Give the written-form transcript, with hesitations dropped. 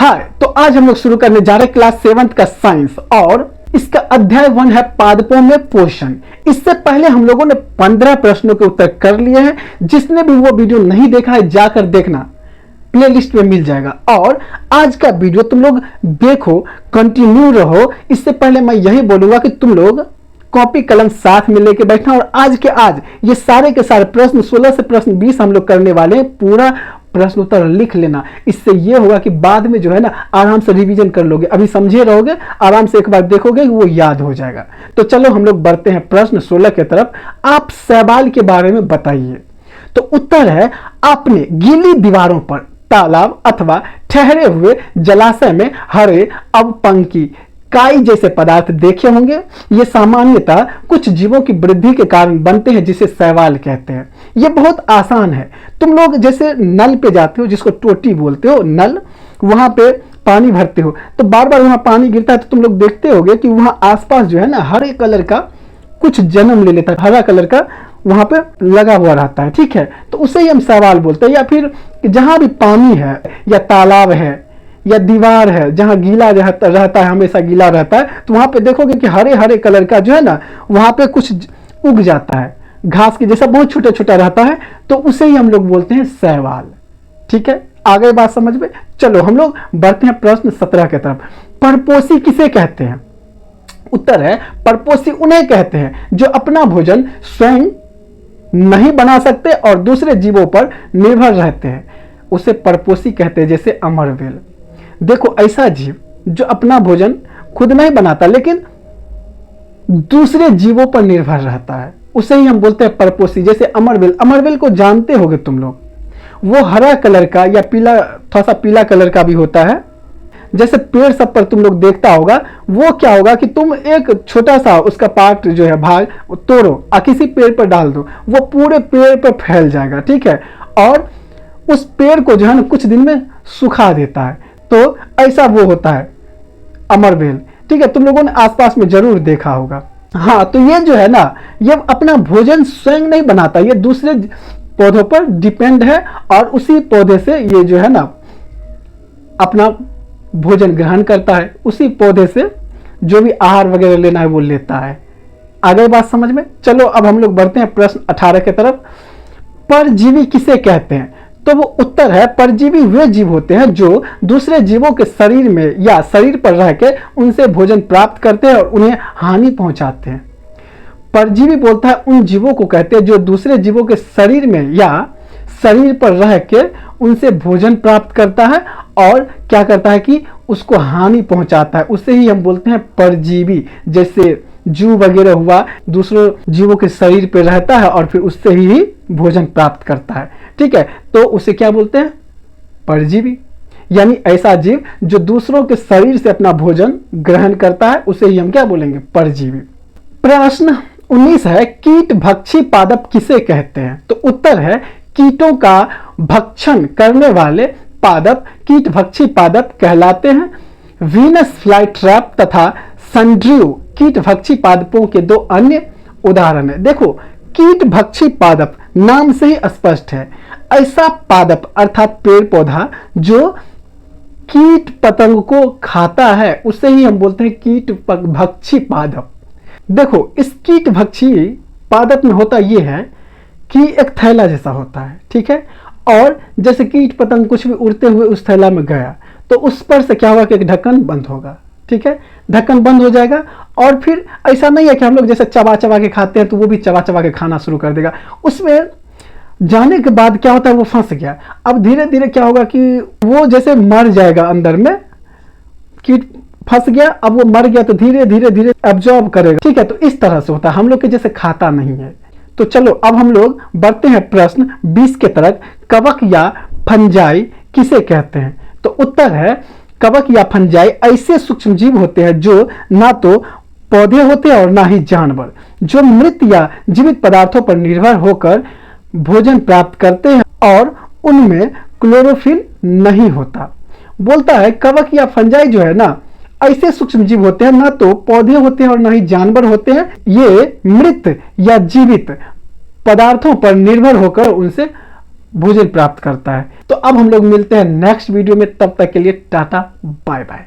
हाय, तो आज हम लोग शुरू करने जा रहे हैं क्लास 7th का साइंस और इसका अध्याय 1 है पादपों में पोषण। इससे पहले हम लोगों ने 15 प्रश्नों के उत्तर कर लिए हैं। जिसने भी वो वीडियो नहीं देखा है जाकर देखना, प्लेलिस्ट में मिल जाएगा। और आज का वीडियो तुम लोग देखो, कंटिन्यू रहो। इससे पहले मैं यही बोलूंगा कि तुम लोग कॉपी कलम साथ में लेके बैठना और आज के आज ये सारे के सारे प्रश्न 16 से प्रश्न 20 हम लोग करने वाले हैं। पूरा प्रश्न उत्तर लिख लेना। इससे ये होगा कि बाद में जो है ना आराम से रिवीजन कर लोगे। अभी समझे रहोगे, आराम से एक बार देखोगे वो याद हो जाएगा। तो चलो हम लोग बढ़ते हैं प्रश्न 16 की तरफ। आप शैवाल के बारे में बताइए। तो उत्तर है, आपने गीली दीवारों पर, तालाब अथवा ठहरे हुए जलाशय में हरे अवपंकी काई जैसे पदार्थ देखे होंगे। ये सामान्यतः कुछ जीवों की वृद्धि के कारण बनते हैं, जिसे शैवाल कहते हैं। ये बहुत आसान है। तुम लोग जैसे नल पे जाते हो, जिसको टोटी बोलते हो, नल, वहां पे पानी भरते हो तो बार बार वहां पानी गिरता है, तो तुम लोग देखते होगे कि वहां आसपास जो है ना हरे कलर का कुछ जन्म ले लेता है, हरा कलर का वहां पे लगा हुआ रहता है। ठीक है, तो उसे ही हम शैवाल बोलते हैं। या फिर जहां भी पानी है या तालाब है या दीवार है जहां गीला रहता है, हमेशा गीला रहता है, तो वहां पे देखोगे कि हरे हरे कलर का जो है ना वहां पे कुछ उग जाता है, घास के जैसा बहुत छोटा छोटा रहता है, तो उसे ही हम लोग बोलते हैं शैवाल। ठीक है, आगे बात समझ में। चलो हम लोग बढ़ते हैं प्रश्न 17 की तरफ। परपोषी किसे कहते हैं? उत्तर है, परपोषी उन्हें कहते हैं जो अपना भोजन स्वयं नहीं बना सकते और दूसरे जीवों पर निर्भर रहते हैं, उसे परपोषी कहते हैं। जैसे अमरवेल, देखो ऐसा जीव जो अपना भोजन खुद नहीं बनाता लेकिन दूसरे जीवों पर निर्भर रहता है, उसे ही हम बोलते हैं परपोषी। जैसे अमरवेल, अमरवेल को जानते होगे तुम लोग, वो हरा कलर का या पीला, थोड़ा सा पीला कलर का भी होता है। जैसे पेड़ सब पर तुम लोग देखता होगा, वो क्या होगा कि तुम एक छोटा सा उसका पार्ट जो है भाग तोड़ो और किसी पेड़ पर डाल दो, वो पूरे पेड़ पर फैल जाएगा। ठीक है, और उस पेड़ को जो है ना कुछ दिन में सुखा देता है। तो ऐसा वो होता है अमरवेल। ठीक है, तुम लोगों ने आसपास में जरूर देखा होगा। हाँ, तो ये जो है ना ये अपना भोजन स्वयं नहीं बनाता, ये दूसरे पौधों पर डिपेंड है और उसी पौधे से ये जो है ना अपना भोजन ग्रहण करता है। उसी पौधे से जो भी आहार वगैरह लेना है वो लेता है। आगे बात समझ में। चलो अब हम लोग बढ़ते हैं प्रश्न 18 की तरफ। परजीवी किसे कहते हैं? तो वो उत्तर है, परजीवी वे जीव होते हैं जो दूसरे जीवों के शरीर में या शरीर पर रह के उनसे भोजन प्राप्त करते हैं और उन्हें हानि पहुंचाते हैं। परजीवी बोलता है उन जीवों को कहते हैं जो दूसरे जीवों के शरीर में या शरीर पर रह के उनसे भोजन प्राप्त करता है और क्या करता है कि उसको हानि पहुंचाता है, उसे ही हम बोलते हैं परजीवी। जैसे जू वगैरह हुआ, दूसरों जीवों के शरीर पर रहता है और फिर उससे ही भोजन प्राप्त करता है। ठीक है, तो उसे क्या बोलते हैं? परजीवी। यानी ऐसा जीव जो दूसरों के शरीर से अपना भोजन ग्रहण करता है, उसे ही हम क्या बोलेंगे? परजीवी। प्रश्न 19 है, कीट भक्षी पादप किसे कहते हैं? तो उत्तर है, कीटों का भक्षण करने वाले पादप कीट भक्षी पादप कहलाते हैं। वीनस फ्लाई ट्रैप तथा सनड्रू कीट भक्षी पादपों के दो अन्य उदाहरण है। देखो, कीट भक्षी पादप नाम से ही स्पष्ट है, ऐसा पादप अर्थात पेड़ पौधा जो कीट पतंग को खाता है, उसे ही हम बोलते हैं कीट भक्षी पादप। देखो, इस कीट भक्षी पादप में होता यह है कि एक थैला जैसा होता है। ठीक है, और जैसे कीट पतंग कुछ भी उड़ते हुए उस थैला में गया तो उस पर से क्या होगा कि एक ढक्कन बंद होगा। ठीक है, ढक्कन बंद हो जाएगा और फिर ऐसा नहीं है कि हम लोग जैसे चबा चबा के खाते हैं तो वो भी चबा चबा के खाना शुरू कर देगा। उसमें जाने के बाद क्या होता है, वो फंस गया। अब धीरे धीरे क्या होगा कि वो जैसे मर जाएगा, अंदर में कीट फंस गया, अब वो मर गया तो धीरे धीरे धीरे एब्जॉर्ब करेगा। ठीक है, तो इस तरह से होता है, हम लोग के जैसे खाता नहीं है। तो चलो अब हम लोग बढ़ते हैं प्रश्न 20 के तरफ। कवक या फंजाई किसे कहते हैं? तो उत्तर है, कवक या फंजाई ऐसे सूक्ष्म जीव होते हैं जो ना तो पौधे होते हैं और ना ही जानवर, जो मृत या जीवित पदार्थों पर निर्भर होकर भोजन प्राप्त करते हैं और उनमें क्लोरोफिल नहीं होता। बोलता है कवक या फंजाई जो है ना ऐसे सूक्ष्म जीव होते हैं, ना तो पौधे होते हैं और ना ही जानवर होते हैं। ये मृत या जीवित पदार्थों पर निर्भर होकर उनसे भोजन प्राप्त करता है। तो अब हम लोग मिलते हैं नेक्स्ट वीडियो में, तब तक के लिए टाटा बाय बाय।